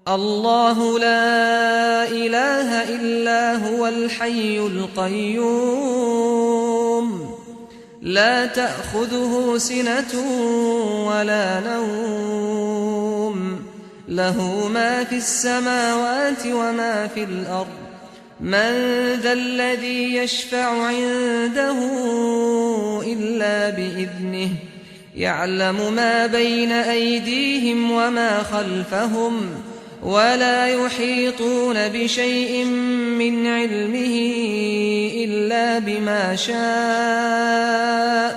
الله لا إله إلا هو الحي القيوم لا تأخذه سنة ولا نوم له ما في السماوات وما في الأرض من ذا الذي يشفع عنده إلا بإذنه يعلم ما بين أيديهم وما خلفهم ولا يحيطون بشيء من علمه إلا بما شاء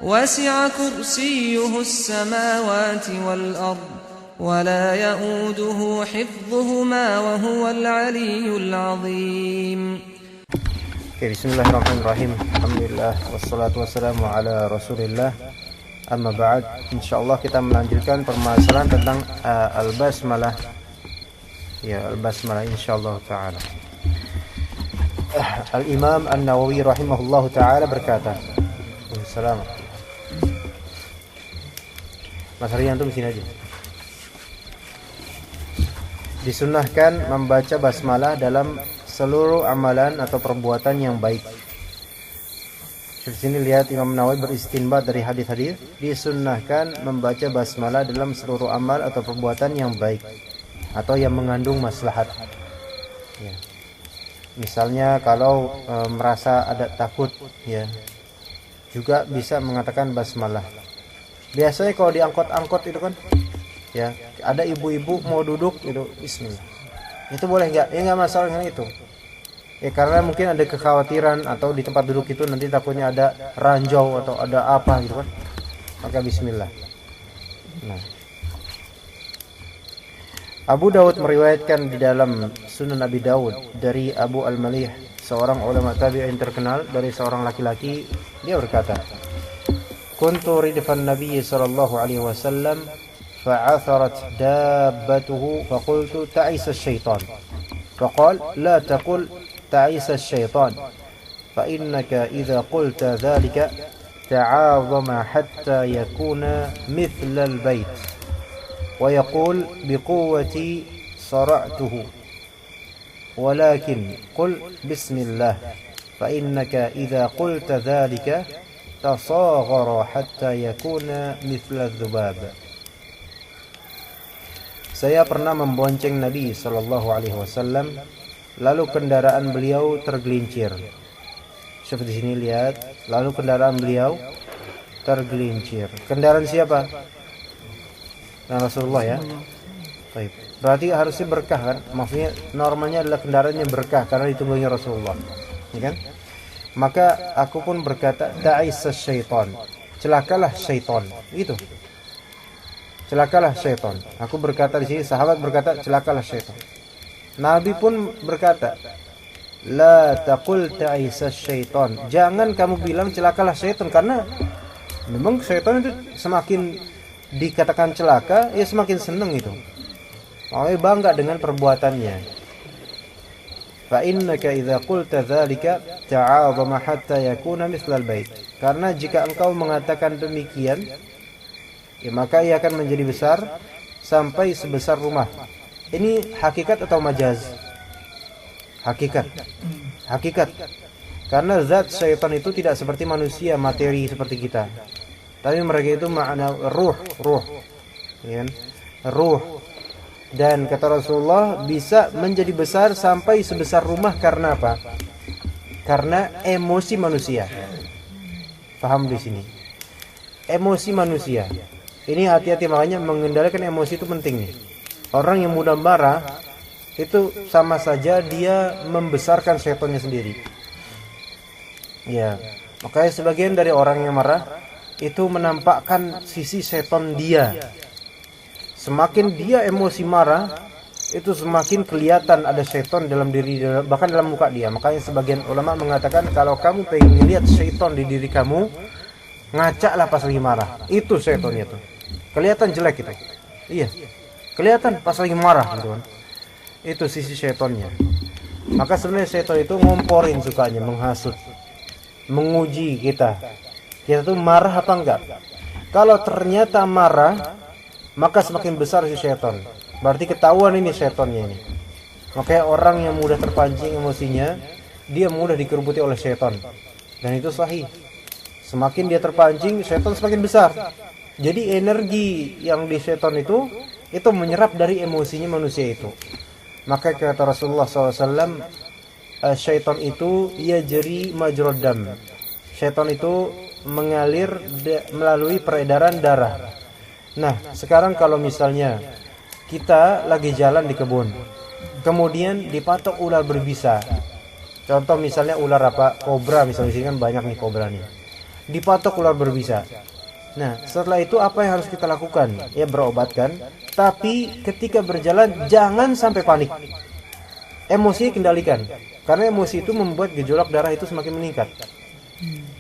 وسع كرسيه السماوات والأرض ولا يؤوده حفظهما وهو العلي العظيم. Bismillahirrahmanirrahim. Alhamdulillah wassalatu wassalamu ala Rasulillah. Amma ba'd. Insyaallah kita melanjutkan permasalahan tentang al-basmalah. Ya, al-basmalah insyaallah taala. Al-Imam An-Nawawi rahimahullahu taala berkata, Assalamualaikum. Mas Rian tuh di sini aja. Disunnahkan membaca basmalah dalam seluruh amalan atau perbuatan yang baik. Di sini lihat Imam Nawawi beristinbat dari hadis-hadis, disunnahkan membaca basmalah dalam seluruh amal atau perbuatan yang baik atau yang mengandung maslahat. Ya. Misalnya kalau merasa ada takut, ya, juga bisa mengatakan basmalah. Biasanya kalau diangkot-angkot itu kan, ya, ada ibu-ibu mau duduk itu bismillah. Itu boleh enggak? Ya enggak masalah dengan itu. Ya karena mungkin ada kekhawatiran atau di tempat duduk itu nanti takutnya ada ranjau atau ada apa gitu kan. Maka bismillah. Nah. Abu Dawud meriwayatkan di dalam Sunan Abi Dawud dari Abu Al-Malih, seorang ulama tabi'in terkenal, dari seorang laki-laki, dia berkata, "Kuntu ridfan Nabi sallallahu alaihi wasallam فعثرت دابته فقلت تعيس الشيطان فقال لا تقل تعيس الشيطان فإنك إذا قلت ذلك تعاظم حتى يكون مثل البيت ويقول بقوتي صرعته ولكن قل بسم الله فإنك إذا قلت ذلك تصاغر حتى يكون مثل الذباب." Saya pernah membonceng Nabi sallallahu alaihi wasallam, lalu kendaraan beliau tergelincir. Seperti di sini lihat, lalu kendaraan beliau tergelincir. Kendaraan siapa? Nah, Rasulullah ya. Baik. Berarti harusnya berkah kan? Maksudnya normalnya adalah kendaraannya berkah karena ditunggangi Rasulullah. Ya kan? Maka aku pun berkata, ta'isa syaitan. Celakalah syaitan. Gitu. Celakalah syaitan. Aku berkata di sini, sahabat berkata, celakalah syaitan. Nabi pun berkata, la taqul ta'isa syaitan. Jangan kamu bilang celakalah syaitan, karena memang syaitan itu semakin dikatakan celaka, ya semakin senang itu. Makanya bangga dengan perbuatannya. Fa innaka idza qulta dzalika ta'azama hatta yakuna mithlal bait. Karena jika engkau mengatakan demikian, ya, maka ia akan menjadi besar sampai sebesar rumah. Ini hakikat atau majaz? Hakikat. Hakikat. Karena zat syaitan itu tidak seperti manusia materi seperti kita. Tapi mereka itu makna ruh. Ya, ruh. Dan kata Rasulullah bisa menjadi besar sampai sebesar rumah karena apa? Karena emosi manusia. Paham di sini? Emosi manusia. Ini hati-hati, makanya mengendalikan emosi itu penting nih. Orang yang mudah marah itu sama saja dia membesarkan setannya sendiri. Ya, makanya sebagian dari orang yang marah itu menampakkan sisi setan dia. Semakin dia emosi marah, itu semakin kelihatan ada setan dalam diri, bahkan dalam muka dia. Makanya sebagian ulama mengatakan kalau kamu pengen lihat setan di diri kamu, ngacaklah pas lagi marah. Itu setannya tuh. Kelihatan jelek itu. Iya. Kelihatan pas lagi marah gitu kan. Itu sisi setannya. Maka sebenarnya setan itu ngomporin sukanya, menghasut, menguji kita. Kita tuh marah apa enggak? Kalau ternyata marah, maka semakin besar si setan. Berarti ketahuan ini setannya ini. Makanya orang yang mudah terpancing emosinya, dia mudah dikerubuti oleh setan. Dan itu sahih. Semakin dia terpancing, setan semakin besar. Jadi energi yang di setan itu menyerap dari emosinya manusia itu. Maka kata Rasulullah SAW, syaitan itu yajri majrad dam. Syaitan itu mengalir melalui peredaran darah. Nah, sekarang kalau misalnya kita lagi jalan di kebun, kemudian dipatok ular berbisa. Contoh misalnya ular apa? Kobra misalnya, di sini kan banyak nih kobra nih. Dipatok ular berbisa. Nah, setelah itu apa yang harus kita lakukan? Ya berobat kan. Tapi ketika berjalan jangan sampai panik. Emosi kendalikan. Karena emosi itu membuat gejolak darah itu semakin meningkat.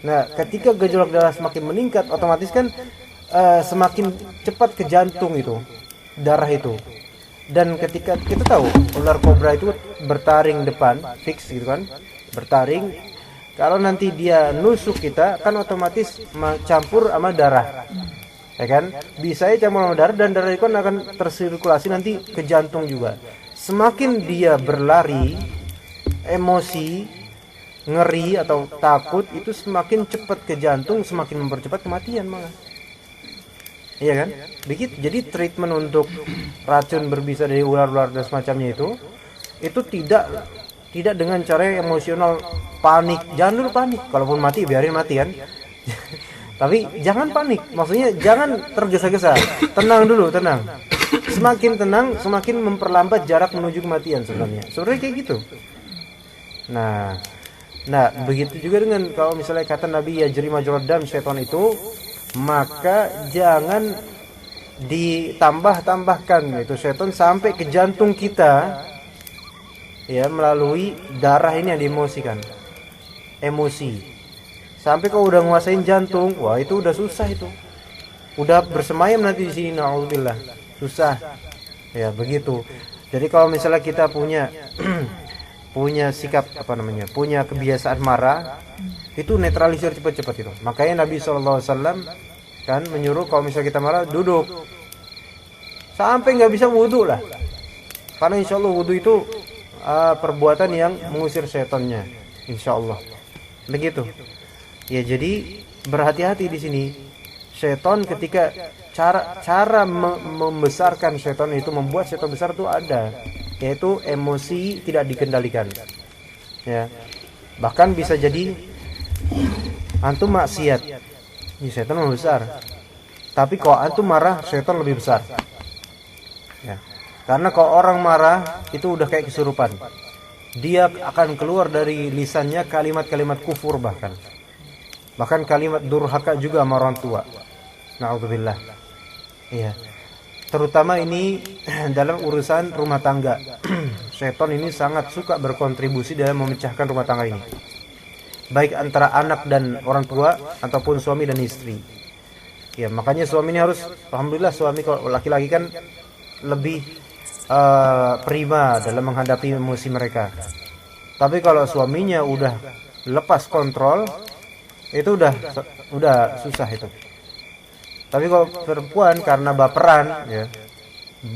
Nah, ketika gejolak darah semakin meningkat, otomatis kan semakin cepat ke jantung itu, darah itu. Dan ketika kita tahu ular kobra itu bertaring depan, fix gitu kan, bertaring. Kalau nanti dia nusuk kita, kan otomatis campur sama darah, ya kan? Bisa ya campur sama darah, dan darah itu kan akan tersirkulasi nanti ke jantung juga. Semakin dia berlari, emosi, ngeri atau takut itu semakin cepat ke jantung, semakin mempercepat kematian malah. Iya kan? Begitu. Jadi treatment untuk racun berbisa dari ular-ular dan semacamnya itu tidak dengan cara emosional, panik. Jangan dulu panik. Kalaupun mati biarin mati kan. Tapi jangan panik. Maksudnya jangan tergesa-gesa. Tenang dulu, tenang. Semakin tenang, semakin memperlambat jarak menuju kematian sebenarnya. Sebenarnya kayak gitu. Nah, begitu juga dengan kalau misalnya kata Nabi yajri majrad dam, syaitan itu, maka jangan ditambah-tambahkan itu syaitan sampai ke jantung kita, ya, melalui darah ini yang diemosikan, emosi. Sampai kalau udah nguasain jantung, wah itu udah susah itu. Udah bersemayam nanti di sini, naudzubillah. Susah. Ya, begitu. Jadi kalau misalnya kita punya sikap punya kebiasaan marah, itu netralisir cepat-cepat itu. Makanya Nabi SAW kan menyuruh kalau misalnya kita marah duduk sampai nggak bisa wudhu lah, karena insya Allah wudhu itu perbuatan yang mengusir setannya, insya Allah. Begitu. Ya, jadi berhati-hati di sini. Setan ketika cara membesarkan setan itu, membuat setan besar itu ada, yaitu emosi tidak dikendalikan. Ya, bahkan bisa jadi antum maksiat, ini setan lebih besar. Tapi kalau antum marah, setan lebih besar. Ya. Karena kalau orang marah itu udah kayak kesurupan. Dia akan keluar dari lisannya kalimat-kalimat kufur, bahkan kalimat durhaka juga sama orang tua. Na'udzubillah. Iya. Terutama ini dalam urusan rumah tangga. Setan ini sangat suka berkontribusi dalam memecahkan rumah tangga ini. Baik antara anak dan orang tua ataupun suami dan istri. Ya, makanya suami ini harus, alhamdulillah suami kalau laki-laki kan lebih prima dalam menghadapi emosi mereka. Tapi kalau suaminya udah lepas kontrol, itu udah susah itu. Tapi kalau perempuan karena baperan, ya,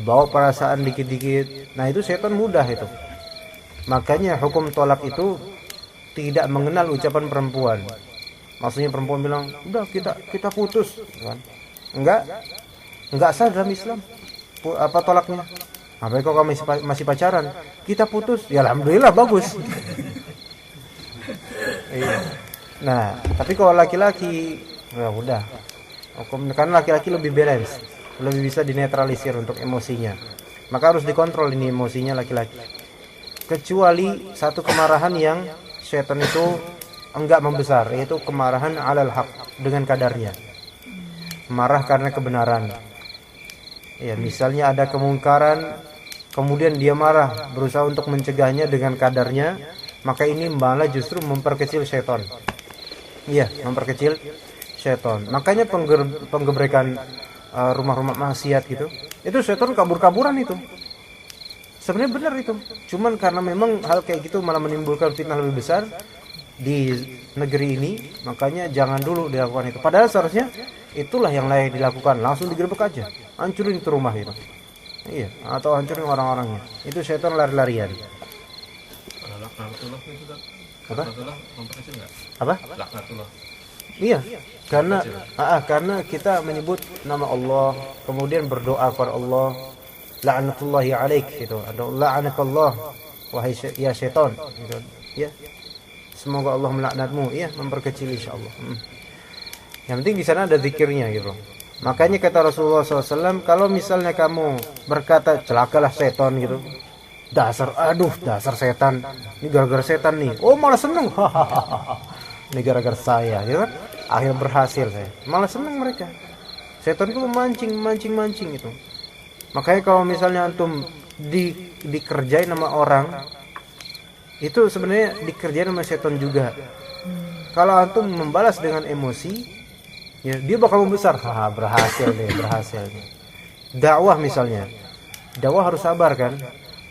bawa perasaan dikit-dikit, nah itu setan mudah itu. Makanya hukum tolak itu tidak mengenal ucapan perempuan. Maksudnya perempuan bilang, udah kita putus, kan? Enggak sah dalam Islam. Apa tolaknya? Apa kalau kamu masih pacaran, kita putus, ya alhamdulillah bagus. Iya. Nah, tapi kalau laki-laki, ya udah. Karena laki-laki lebih balance, lebih bisa dinetralisir untuk emosinya. Maka harus dikontrol ini emosinya laki-laki. Kecuali satu kemarahan yang setan itu enggak membesar, yaitu kemarahan alal haq, dengan kadarnya. Marah karena kebenaran. Ya, misalnya ada kemungkaran, kemudian dia marah, berusaha untuk mencegahnya dengan kadarnya, maka ini malah justru memperkecil setan. Iya, memperkecil setan. Makanya penggebrekan rumah-rumah maksiat gitu, itu setan kabur-kaburan itu. Sebenarnya benar itu. Cuman karena memang hal kayak gitu malah menimbulkan fitnah lebih besar di negeri ini, makanya jangan dulu dilakukan itu. Padahal seharusnya itulah yang layak dilakukan, langsung digerebek aja, hancurin itu rumah itu. Iya, atau hancurin orang-orangnya. Itu setan lari-larian. Laknatullah itu kan. Apa? Laknatullah memperkecil enggak? Apa? Laknatullah. Iya, karena kita menyebut nama Allah, kemudian berdoa kepada Allah, la'natullahi alaik gitu. Atau la'anakallah wahai ya setan gitu. Ya. Semoga Allah melaknatmu. Iya, memperkecil insyaallah. Yang penting di sana ada zikirnya gitu. Makanya kata Rasulullah SAW, kalau misalnya kamu berkata celakalah setan gitu, dasar setan, ini gara-gara setan nih, oh malah seneng, ini gara-gara saya, gitu kan? Akhirnya berhasil saya, malah seneng mereka. Setan itu mancing itu. Makanya kalau misalnya antum dikerjain sama orang, itu sebenarnya dikerjain sama setan juga. Kalau antum membalas dengan emosi, ya, dia bakal membesar. Berhasil nih. Dakwah misalnya. Dakwah harus sabar kan?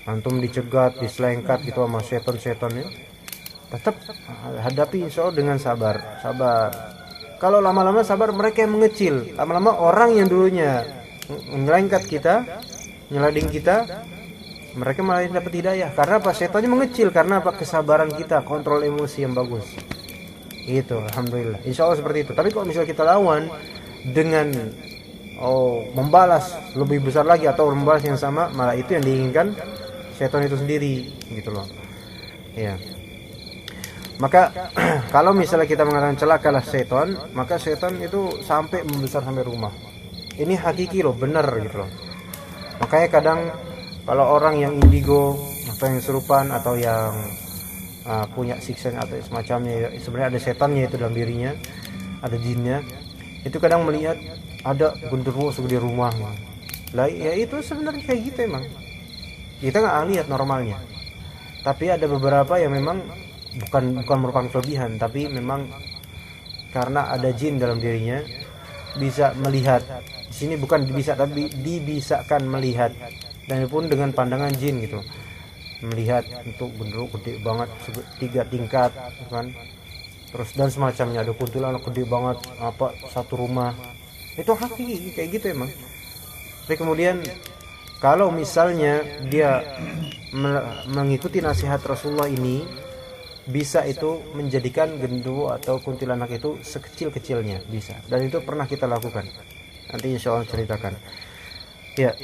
Antum dicegat, diselengkat gitu sama setan-setannya. Tetap hadapi insya Allah dengan sabar. Kalau lama-lama sabar, mereka yang mengecil. Lama-lama orang yang dulunya menyelengkat kita, nyelading kita, mereka malah dapat hidayah. Karena apa? Setannya mengecil. Karena apa? Kesabaran kita, kontrol emosi yang bagus. Itu alhamdulillah. Insya Allah seperti itu. Tapi kalau misalnya kita lawan dengan membalas lebih besar lagi atau membalas yang sama, malah itu yang diinginkan setan itu sendiri gitu loh. Ya. Maka kalau misalnya kita mengatakan celakalah setan, maka setan itu sampai membesar sampai rumah. Ini hakiki loh, benar gitu loh. Makanya kadang kalau orang yang indigo atau yang serupan atau yang punya siksa atau semacamnya, sebenarnya ada setannya itu dalam dirinya, ada jinnya, itu kadang melihat ada genderuwo segede rumah lah, ya itu sebenarnya kayak gitu emang, kita nggak lihat normalnya. Tapi ada beberapa yang memang bukan merupakan kelebihan, tapi memang karena ada jin dalam dirinya bisa melihat. Di sini bukan bisa, tapi dibisakan melihat, dan pun dengan pandangan jin gitu, melihat untuk genderuwo gede banget 3 tingkat kan, terus dan semacamnya, ada kuntilanak gede banget satu rumah, itu hakiki kayak gitu emang. Tapi kemudian kalau misalnya dia mengikuti nasihat Rasulullah ini, bisa itu menjadikan genderuwo atau kuntilanak itu sekecil-kecilnya, bisa, dan itu pernah kita lakukan, nanti insya Allah ceritakan ya.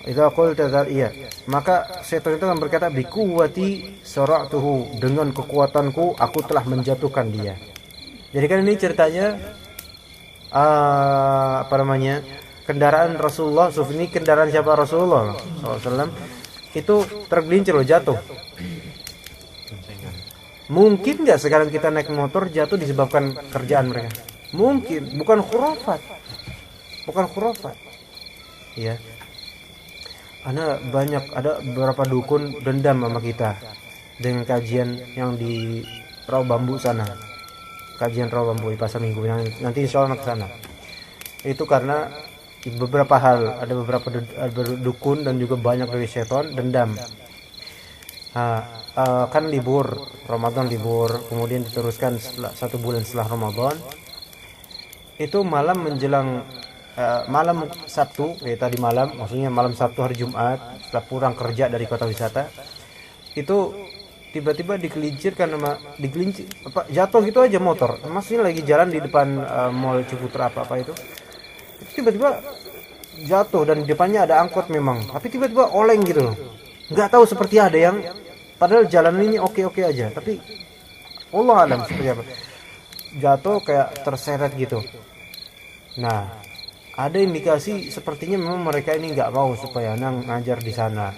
Idza qulta dzal, iya, maka setan itu akan berkata biquwati sara'tuhu, dengan kekuatanku aku telah menjatuhkan dia. Jadi kan ini ceritanya kendaraan Rasulullah, ini kendaraan siapa? Rasulullah SAW itu tergelincir loh, jatuh. Mungkin nggak sekarang kita naik motor jatuh disebabkan kerjaan mereka? Mungkin, bukan khurafat. Ya. Ada beberapa dukun dendam sama kita dengan kajian yang di Rawa Bambu sana, kajian Rawa Bambu di Pasar Minggu, nanti insya Allah ke sana. Itu karena beberapa hal, ada beberapa dukun dan juga banyak dari setan dendam. Kan libur Ramadan, kemudian diteruskan setelah 1 bulan setelah Ramadan, itu malam menjelang malam Sabtu, tadi malam, maksudnya malam Sabtu hari Jumat, setelah pulang kerja dari kota wisata, itu tiba-tiba jatuh gitu aja motor, maksudnya lagi jalan di depan mall Ciputra apa itu tiba-tiba jatuh, dan di depannya ada angkot memang, tapi tiba-tiba oleng gitu loh, nggak tahu seperti ada yang, padahal jalan ini oke aja, tapi Allah alam seperti apa, jatuh kayak terseret gitu. Nah, ada indikasi sepertinya memang mereka ini nggak mau supaya ngajar di sana,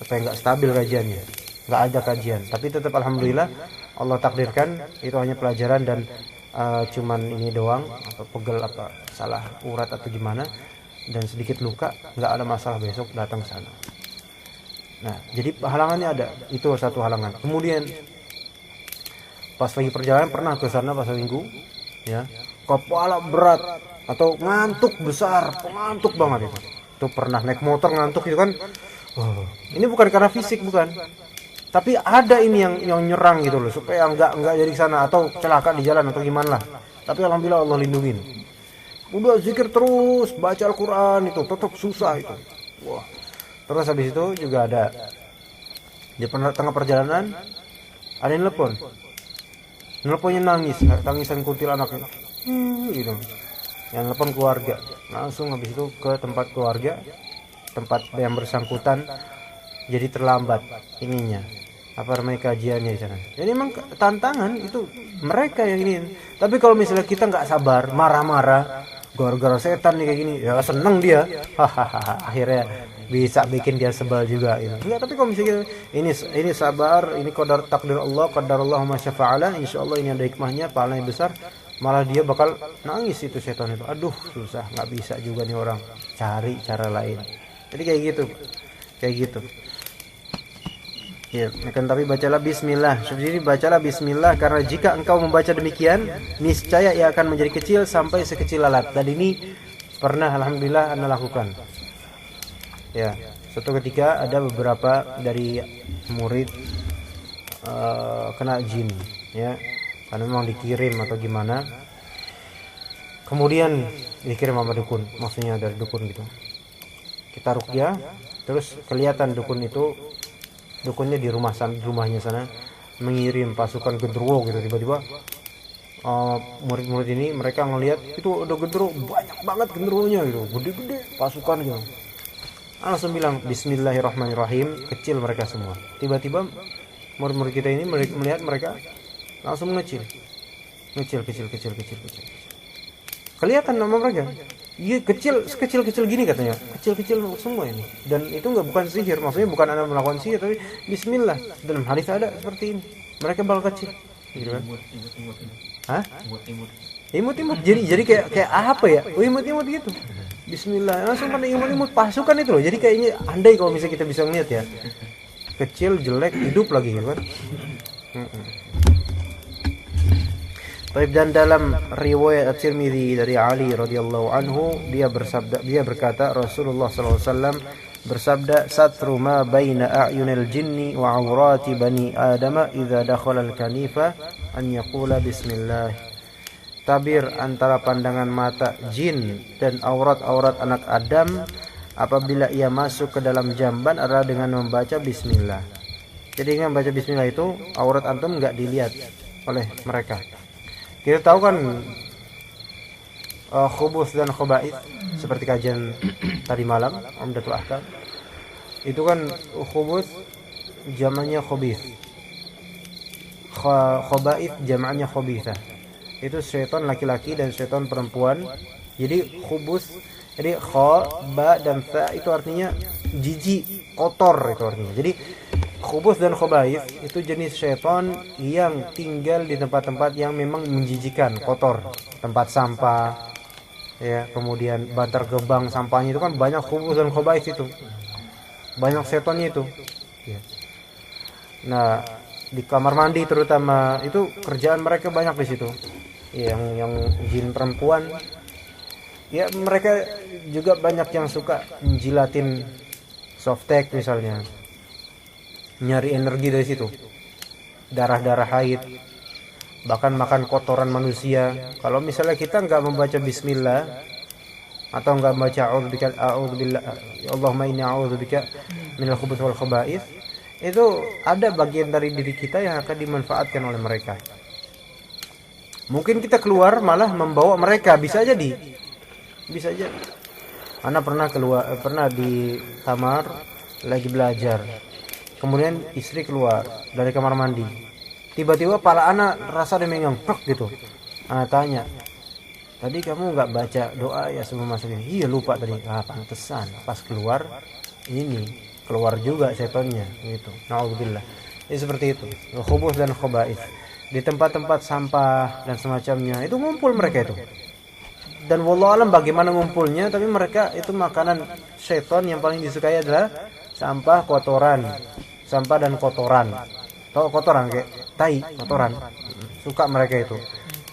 supaya nggak stabil kajiannya, nggak ada kajian. Tapi tetap alhamdulillah Allah takdirkan itu hanya pelajaran dan cuman ini doang, atau pegel salah urat atau gimana, dan sedikit luka, nggak ada masalah, besok datang ke sana. Nah, jadi halangannya ada, itu satu halangan. Kemudian pas lagi perjalanan pernah ke sana pas minggu, ya, kepala berat atau ngantuk banget itu. Itu pernah naik motor ngantuk itu kan. Ini bukan karena fisik, bukan. Tapi ada ini yang nyerang gitu loh, supaya enggak jadi sana atau celaka di jalan atau gimana lah. Tapi alhamdulillah Allah lindungin. Udah zikir terus, baca Al-Qur'an, itu tetap susah itu. Wah. Terus habis itu juga ada di tengah perjalanan ada yang nelponnya nangis, tangisan kutil anaknya, gitu. Yang nelpon keluarga, langsung habis itu ke tempat keluarga, tempat yang bersangkutan, jadi terlambat ininya, apa namanya, kajiannya di sana. Jadi memang tantangan itu mereka yang ini. Tapi kalau misalnya kita nggak sabar, marah-marah, gara-gara setan nih kayak gini, ya seneng dia, hahaha, akhirnya bisa bikin dia sebal juga gitu. Enggak, tapi kalau misalnya ini sabar, ini qadar takdir Allah, qadarullah ma syafa'ala, insyaallah ini ada hikmahnya, pahalanya besar, malah dia bakal nangis itu setan itu. Aduh, susah, nggak bisa juga nih orang, cari cara lain. Jadi kayak gitu. Ya, akan tapi bacalah bismillah. Jadi bacalah bismillah karena jika engkau membaca demikian, niscaya ia akan menjadi kecil sampai sekecil lalat. Dan ini pernah alhamdulillah Anda lakukan. Ya, suatu ketika ada beberapa dari murid kena jin, ya. Karena memang dikirim atau gimana. Kemudian dikirim sama dukun, maksudnya dari dukun gitu. Kita ruqyah, terus kelihatan dukunnya di rumahnya sana mengirim pasukan genderuwo gitu. Tiba-tiba murid-murid ini mereka ngelihat itu ada genderuwo, banyak banget genderuwonya gitu, gede-gede pasukan gitu. Langsung bilang bismillahirrahmanirrahim, kecil mereka semua. Tiba-tiba murid-murid kita ini melihat mereka langsung kecil. Kelihatan nama mereka. Iya, kecil gini katanya. Kecil semua ini. Dan itu bukan sihir, maksudnya bukan Anda melakukan sihir, tapi bismillah. Dalam hadis ada seperti ini. Mereka bakal kecil. Gitu kan? Hah? Imut. Jadi kayak apa ya? Oh, imut gitu. Bismillah. Langsung pada imut pasukan itu loh. Jadi kayaknya andai kalau misalnya kita bisa ngeliat ya. Kecil, jelek, hidup lagi gitu kan. Baik, dan dalam riwayat At-Tirmidzi dari Ali radhiyallahu anhu, dia berkata Rasulullah sallallahu alaihi wasallam bersabda, satru ma baina a'yunil jinni wa awrati bani adama idza dakhala al-kanifa an yaqula bismillah. Tabir antara pandangan mata jin dan aurat-aurat anak Adam apabila ia masuk ke dalam jamban adalah dengan membaca bismillah. Jadi dengan membaca bismillah itu aurat antum enggak dilihat oleh mereka. Kita tahu kan khubus dan khaba'ith seperti kajian tadi malam Umdatul Ahkam. Itu kan khubus jamannya khabith. Khaba'ith jamannya khabithah. Itu syaitan laki-laki dan syaitan perempuan. Jadi khubus, jadi kha, ba dan tha itu artinya jijik, kotor itu artinya. Jadi khubus dan khaba'ith itu jenis syaitan yang tinggal di tempat-tempat yang memang menjijikan, kotor, tempat sampah, ya, kemudian bantar gebang sampahnya itu kan banyak khubus dan khaba'ith itu, banyak setannya itu. Ya. Nah, di kamar mandi terutama itu kerjaan mereka banyak di situ. Yang jin perempuan, ya mereka juga banyak yang suka menjilatin softtek misalnya. Nyari energi dari situ, darah haid, bahkan makan kotoran manusia. Kalau misalnya kita nggak membaca bismillah atau nggak membaca a'udzubillah Allahumma inni a'udzubika minal khubuthi wal khaba'ith, itu ada bagian dari diri kita yang akan dimanfaatkan oleh mereka. Mungkin kita keluar malah membawa mereka, bisa jadi. Ana pernah di kamar lagi belajar. Kemudian istri keluar dari kamar mandi. Tiba-tiba pala anak rasa dia megang gitu. Anak tanya, tadi kamu nggak baca doa ya sebelum masuk ini? Iya, lupa tadi. Pantesan pas keluar keluar juga setannya gitu. Nauzubillah. Ini seperti itu. Khubus dan khaba'ith. Di tempat-tempat sampah dan semacamnya itu ngumpul mereka itu. Dan wallahu alam bagaimana ngumpulnya, tapi mereka itu makanan setan yang paling disukai adalah sampah dan kotoran. Tahu kotoran kayak tai, kotoran. Suka mereka itu.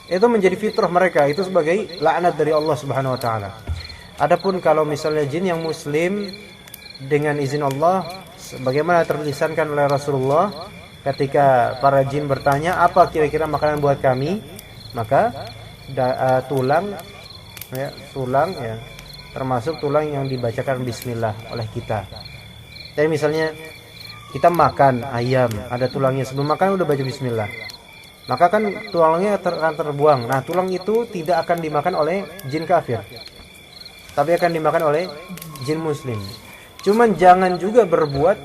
Itu menjadi fitrah mereka, itu sebagai laknat dari Allah Subhanahu wa taala. Adapun kalau misalnya jin yang muslim dengan izin Allah, sebagaimana terlisankan oleh Rasulullah ketika para jin bertanya, apa kira-kira makanan buat kami? Maka tulang ya, termasuk tulang yang dibacakan bismillah oleh kita. Jadi misalnya kita makan ayam, ada tulangnya, sebelum makan udah baca bismillah, maka kan tulangnya akan terbuang. Nah, tulang itu tidak akan dimakan oleh jin kafir, tapi akan dimakan oleh jin muslim. Cuman jangan juga berbuat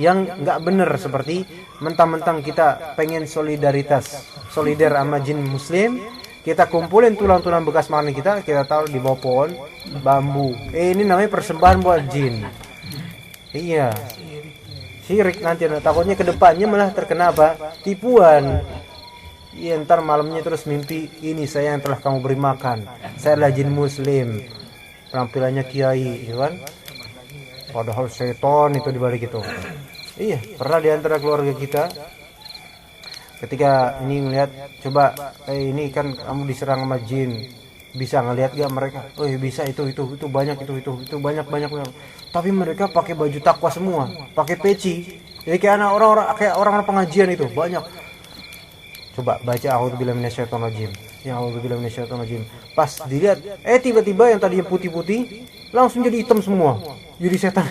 yang nggak benar, seperti mentang-mentang kita pengen solidar sama jin muslim, kita kumpulin tulang-tulang bekas makanan kita taruh di bawah pohon bambu. Ini namanya persembahan buat jin. Iya, syirik nanti. Takutnya kedepannya malah terkena apa? Tipuan. Iya, ntar malamnya terus mimpi, ini saya yang telah kamu beri makan, saya adalah jin muslim, penampilannya kiai, ya kan? Padahal setan itu dibalik itu. Iya, pernah di antara keluarga kita, ketika ini ngelihat, coba, ini kan kamu diserang sama jin, bisa ngelihat gak mereka? Oh bisa, itu banyak, itu banyak. Tapi mereka pakai baju takwa semua, pakai peci, jadi kayak orang-orang pengajian itu banyak. Coba baca a'udzubillahi minasyaitonirrajim. Ya a'udzubillahi minasyaitonirrajim. Pas dilihat, tiba-tiba yang tadinya putih-putih langsung jadi hitam semua. Jadi setan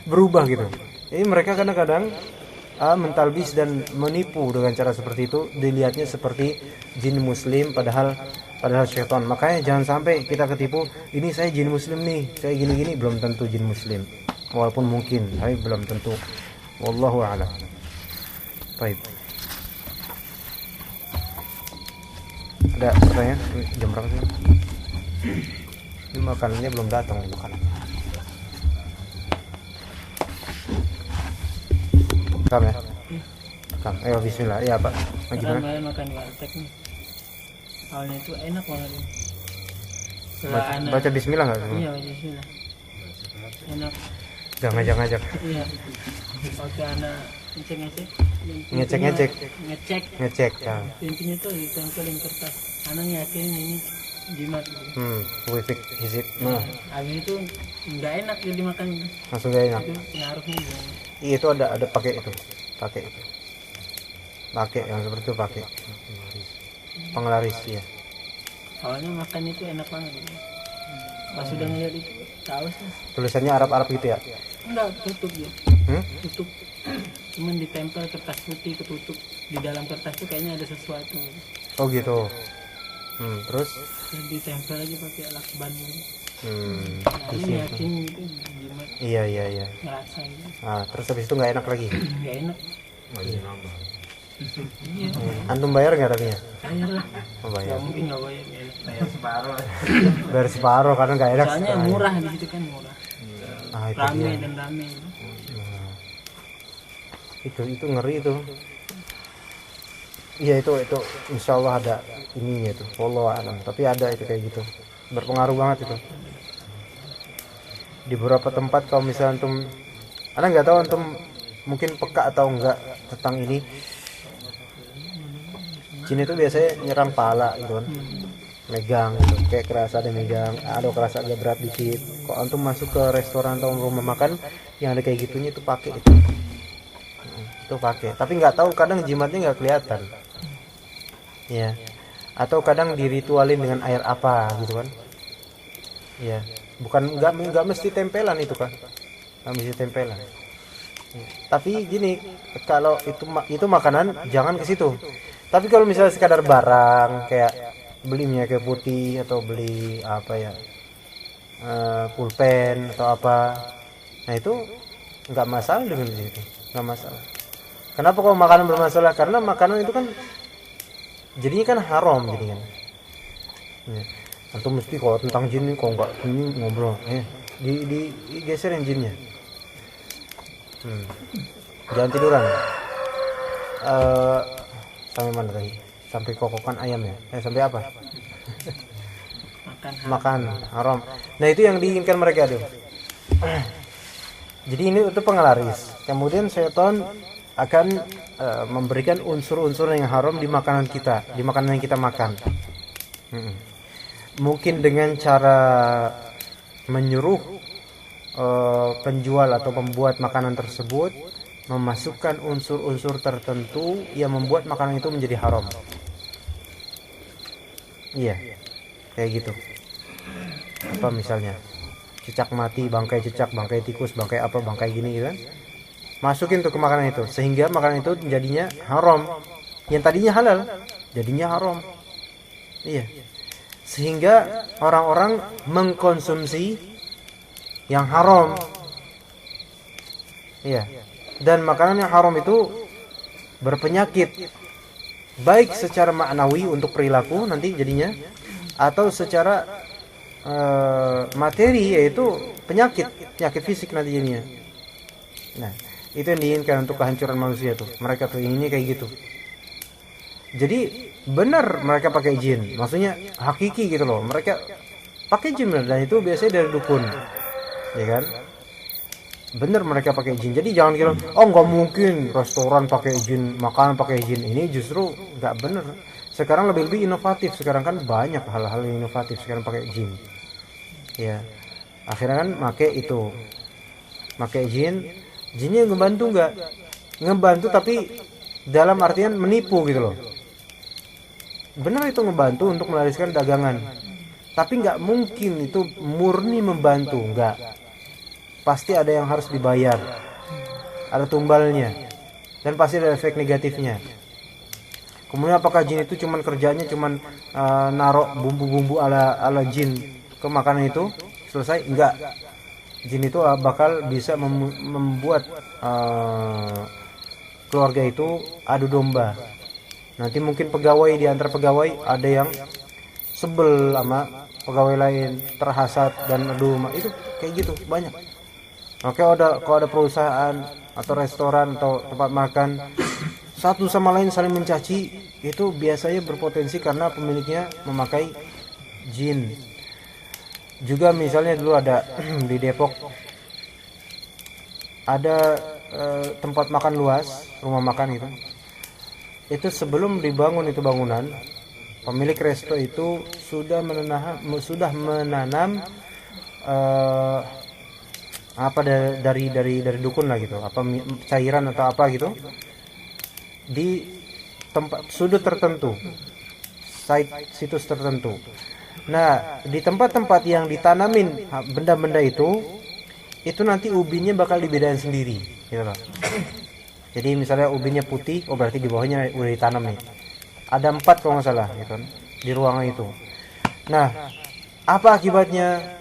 berubah gitu. Jadi mereka kadang-kadang mentalbis dan menipu dengan cara seperti itu, dilihatnya seperti jin muslim padahal syaitan. Makanya jangan sampai kita ketipu, ini saya jin muslim nih, saya gini-gini, belum tentu jin muslim. Walaupun mungkin, tapi belum tentu. Wallahu a'lam. Baik. Ada pertanyaan? Jam berapa sih? Ini makanannya belum datang nih, makanan. Rekam ya? Rekam. Ayo bismillah. Iya, Pak. Gimana? Makan di warteg nih. Awalnya itu enak banget. Baca bismillah enggak? Iya, baca bismillah. Enak. Jangan ngajak-ngajak. Iya. Oke, anak ngecek ya. intinya tuh ditempelin kertas, anak yakin ini jimat gitu. Wifik hizib. Habis itu nggak enak jadi dimakan, Langsung gak enak. itu pengaruhnya Iya, itu ada pakai itu. Pakai yang seperti itu, pakai penglaris ya. awalnya makan itu enak banget gitu. Pas sudah ngeliat itu tahu sih, Tulisannya Arab gitu ya? enggak, tutup ya. Tutup, cuman ditempel kertas putih, ketutup. Di dalam kertas tuh kayaknya ada sesuatu. Oh gitu. Terus Ditempel aja pakai lakban gitu. Ini Iya. yakin itu jimat, Iya. ngerasa gitu. Nah, terus habis itu nggak enak lagi. Nggak enak. Iya, Antum bayar nggak tadinya? bayar lah. Oh, bayar. Nggak mungkin nggak bayar, nggak enak. Bayar separuh. Bayar separuh karena nggak enak. Soalnya murah di situ kan, murah. Itu Rame dia. dan rame. Itu ngeri itu. Iya, itu insya Allah ada ininya itu. Wallahu a'lam. Tapi ada itu kayak gitu. Berpengaruh banget itu. Di beberapa tempat kalau misalnya antum, Anda nggak tahu antum mungkin peka atau enggak tentang ini. Jin itu biasanya nyerang pala gitu kan. Megang gitu. Kayak kerasa ada megang, ada kerasa agak berat dikit. Kalau antum masuk ke restoran atau rumah makan yang ada kayak gitunya, itu pakai itu. Itu pakai. Tapi nggak tahu, kadang jimatnya nggak kelihatan. Ya. Atau kadang diritualin dengan air apa gitu kan. Ya. Bukan nggak mesti tempelan itu kan. Nggak mesti tempelan. Tapi gini, kalau itu makanan jangan ke situ. Tapi kalau misalnya sekadar barang kayak beli minyak kayu putih atau beli apa ya, pulpen atau apa, nah itu nggak masalah dengan itu, nggak masalah. Kenapa kalau makanan bermasalah? Karena makanan itu kan jadinya kan haram jadinya. Ya. Antum mesti kalau tentang jin kok nggak ini ngobrol, digeserin jinnya. Jangan tiduran. Sampai mana tadi? Sampai kokokan ayam ya? Sampai apa? Makan haram. Nah itu yang diinginkan mereka tuh. Jadi ini itu penglaris. Kemudian setan akan memberikan unsur-unsur yang haram di makanan kita, di makanan yang kita makan. Mungkin dengan cara menyuruh penjual atau pembuat makanan tersebut memasukkan unsur-unsur tertentu yang membuat makanan itu menjadi haram. Iya, kayak gitu. apa misalnya cicak mati, bangkai cicak, bangkai tikus, bangkai apa, bangkai gini gitu kan, masukin tuh ke makanan itu, sehingga makanan itu jadinya haram. Yang tadinya halal jadinya haram. Iya, sehingga orang-orang mengkonsumsi yang haram. Iya, dan makanan yang haram itu berpenyakit, baik secara maknawi untuk perilaku nanti jadinya, atau secara materi, yaitu penyakit fisik nanti jadinya. Nah, itu yang diinginkan untuk kehancuran manusia tuh. Mereka tuh inginnya kayak gitu. Jadi benar mereka pakai jin, maksudnya hakiki gitu loh. Mereka pakai jin benar, dan itu biasanya dari dukun, ya kan? Benar mereka pakai jin. Jadi jangan kira, oh nggak mungkin restoran pakai jin, makanan pakai jin. Ini justru nggak benar. Sekarang lebih inovatif. Sekarang kan banyak hal-hal yang inovatif sekarang pakai jin. Ya, akhirnya kan pakai jin. Jinnya ngebantu nggak? Ngebantu tapi dalam artian menipu gitu loh. Benar itu ngebantu untuk melariskan dagangan, tapi nggak mungkin itu murni membantu, nggak. Pasti ada yang harus dibayar, ada tumbalnya, dan pasti ada efek negatifnya. Kemudian apakah jin itu cuman kerjanya cuman narok bumbu-bumbu ala jin ke makanan itu selesai? Enggak. Jin itu bakal bisa membuat keluarga itu adu domba. Nanti mungkin pegawai, di antara pegawai ada yang sebel sama pegawai lain, terhasad dan adu, itu kayak gitu banyak. Oke, kalau ada perusahaan atau restoran atau tempat makan satu sama lain saling mencaci, itu biasanya berpotensi karena pemiliknya memakai jin. Juga misalnya dulu ada di Depok ada tempat makan luas, rumah makan gitu. Itu sebelum dibangun itu bangunan, pemilik resto itu sudah menanam apa dari dukun lah gitu, apa cairan atau apa gitu di tempat sudut tertentu, situs tertentu. Nah, di tempat-tempat yang ditanamin benda-benda itu nanti ubinnya bakal dibedain sendiri, gitu loh. Jadi misalnya ubinnya putih, oh berarti di bawahnya udah ditanam nih. Ada 4 kalau nggak salah, gitu kan, di ruangan itu. Nah, apa akibatnya?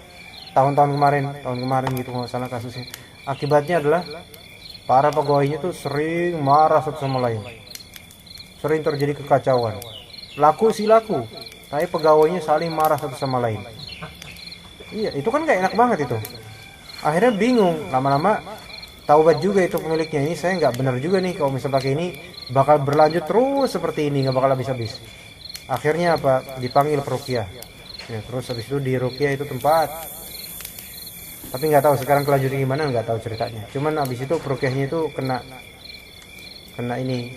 Tahun kemarin gitu nggak salah kasusnya. Akibatnya adalah para pegawainya tuh sering marah satu sama lain, sering terjadi kekacauan. Laku, tapi pegawainya saling marah satu sama lain. Iya, itu kan gak enak banget itu. Akhirnya bingung, lama-lama taubat juga itu pemiliknya, ini saya nggak benar juga nih kalau misalnya pakai ini bakal berlanjut terus seperti ini, nggak bakal habis-habis. Akhirnya apa? Dipanggil peruqyah. Ya, terus habis itu di ruqyah itu tempat. Tapi nggak tahu sekarang kelanjutnya gimana, nggak tahu ceritanya. Cuman habis itu peruqyahnya itu kena ini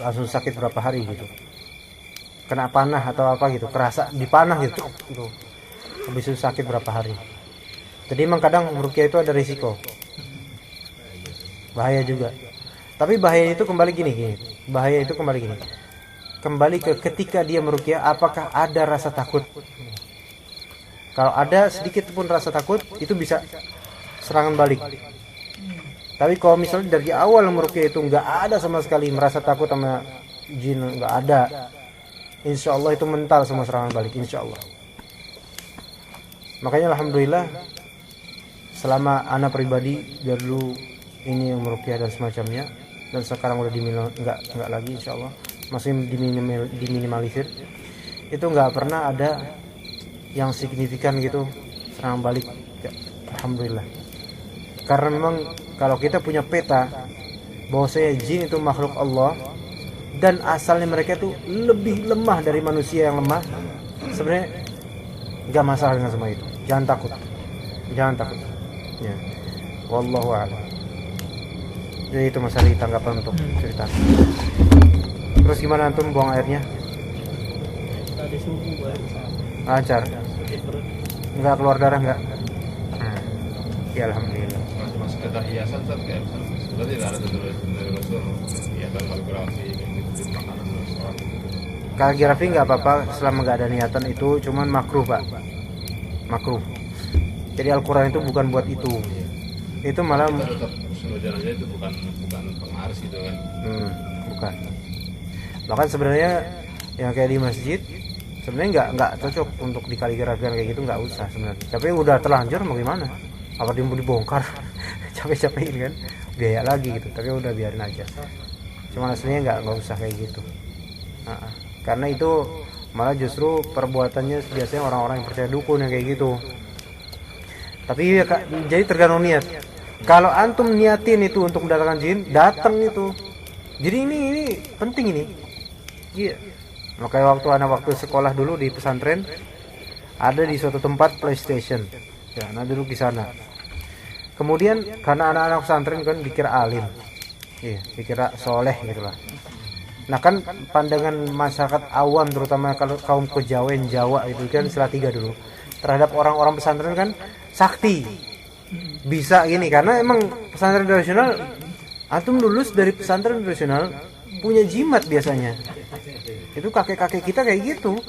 langsung sakit berapa hari gitu. Kena panah atau apa gitu, kerasa dipanah gitu. Habis itu sakit berapa hari. Jadi memang kadang meruqyah itu ada risiko, bahaya juga. Tapi bahaya itu kembali gini. Kembali ke ketika dia meruqyah, apakah ada rasa takut? Kalau ada sedikit pun rasa takut, itu bisa serangan balik. Tapi kalau misalnya dari awal meruqyah itu nggak ada sama sekali merasa takut sama jin, nggak ada, insya Allah itu mental sama serangan balik, insya Allah. Makanya alhamdulillah selama anak pribadi dari dulu ini yang meruqyah dan semacamnya, dan sekarang udah nggak lagi, insya Allah masih diminimalisir, itu nggak pernah ada yang signifikan gitu serangan balik ya, alhamdulillah. Karena memang kalau kita punya peta bahwa jin itu makhluk Allah dan asalnya mereka itu lebih lemah dari manusia yang lemah, sebenarnya nggak masalah dengan semua itu. Jangan takut ya. Wallahu a'lam. Jadi itu masalah tanggapan untuk cerita. Terus gimana antum buang airnya? Ada suhu Lancar? Enggak keluar darah enggak? Ya alhamdulillah. Cuma sekedar hiasan saat kayak berarti tidak ada dari Rasul hiasan kaligrafi gitu makanan restoran. Kaligrafi enggak apa-apa selama enggak ada niatan itu, cuman makruh, Pak. makruh. Jadi Al-Quran itu bukan buat itu. Itu malah tetap sebenarnya itu bukan pengaruh gitu kan. Bukan. Bahkan sebenarnya yang kayak di masjid sebenarnya nggak cocok untuk dikaligrafikan kayak gitu, nggak usah sebenarnya. Tapi udah terlanjur mau gimana? Apa dia mau dibongkar? Capek-capekin kan, biaya lagi gitu. Tapi udah biarin aja. Cuma aslinya nggak usah kayak gitu. Karena itu malah justru perbuatannya biasanya orang-orang yang percaya dukun yang kayak gitu. Tapi ya, jadi tergantung niat. Kalau antum niatin itu untuk mendatangkan jin, datang itu. Jadi ini penting ini. Iya. Makanya waktu sekolah dulu di pesantren, ada di suatu tempat PlayStation. Ya, nah duduk di sana. Kemudian karena anak-anak pesantren kan dikira alim. Iya, dikira soleh gitulah. Nah kan pandangan masyarakat awam terutama kalau kaum kejawen Jawa itu kan istilah 3 dulu. Terhadap orang-orang pesantren kan sakti. Bisa gini karena emang pesantren tradisional, antum lulus dari pesantren tradisional punya jimat biasanya. Itu kakek-kakek kita kayak gitu.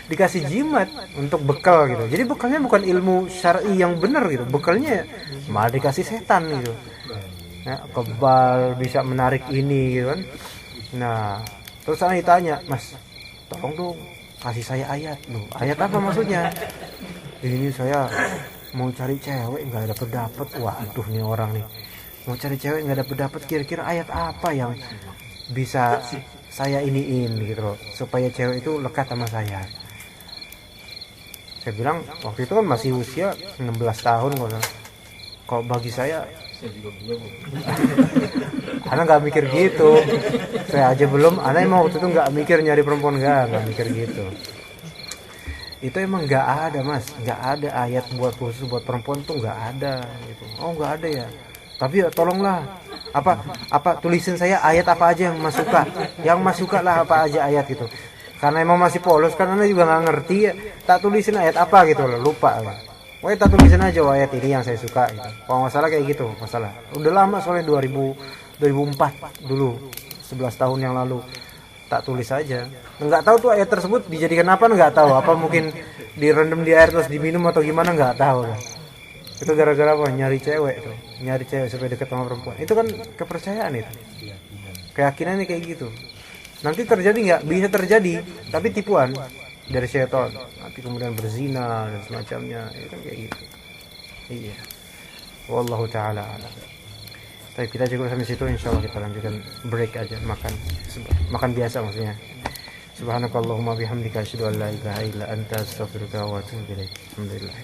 Dikasih jimat untuk bekal gitu. Jadi bekalnya bukan ilmu syar'i yang benar gitu. Bekalnya malah dikasih setan gitu. Nah, kebal bisa menarik ini gitu kan. Nah, terus saya ditanya, "Mas, tolong dong kasih saya ayat." Loh, ayat apa maksudnya? Ini saya mau cari cewek nggak dapet. Waduh nih orang nih. Mau cari cewek nggak dapet. Kira-kira ayat apa yang bisa saya iniin gitu loh, supaya cewek itu lekat sama saya. Saya bilang waktu itu kan masih usia 16 tahun kalau bagi saya anak nggak mikir gitu. Saya aja belum, anak emang waktu itu nggak mikir nyari perempuan, nggak mikir gitu. Itu emang nggak ada mas, nggak ada ayat buat khusus buat perempuan tuh nggak ada gitu. Oh nggak ada ya, tapi ya tolonglah apa tulisin saya ayat apa aja yang mas suka lah apa aja ayat gitu. Karena emang masih polos kan, anak juga nggak ngerti ya, tak tulisin ayat apa gitu loh, lupa kan. Wah, tak tulisin aja ayat ini yang saya suka gitu. Kalau nggak salah kayak gitu, masalah. Udah lama soalnya 2004 dulu, 11 tahun yang lalu. Tak tulis aja. Nggak tahu tuh ayat tersebut dijadikan apa, nggak tahu. Apa mungkin direndam di air terus diminum atau gimana, nggak tahu. Itu gara-gara apa? Nyari cewek tuh. Nyari cewek supaya deket sama perempuan. Itu kan kepercayaan itu. Keyakinannya kayak gitu. Nanti terjadi nggak? Bisa terjadi, tapi tipuan dari syaitan. Nanti kemudian berzina dan semacamnya. Itu kan kayak gitu. Iya. Wallahu taala a'lam. Tapi kita cukup sampai situ, insyaallah kita lanjutkan break aja, makan biasa maksudnya. Subhanakallahumma bihamdika asyhadu an la ilaha illa anta astaghfiruka wa atubu ilaik. Alhamdulillah.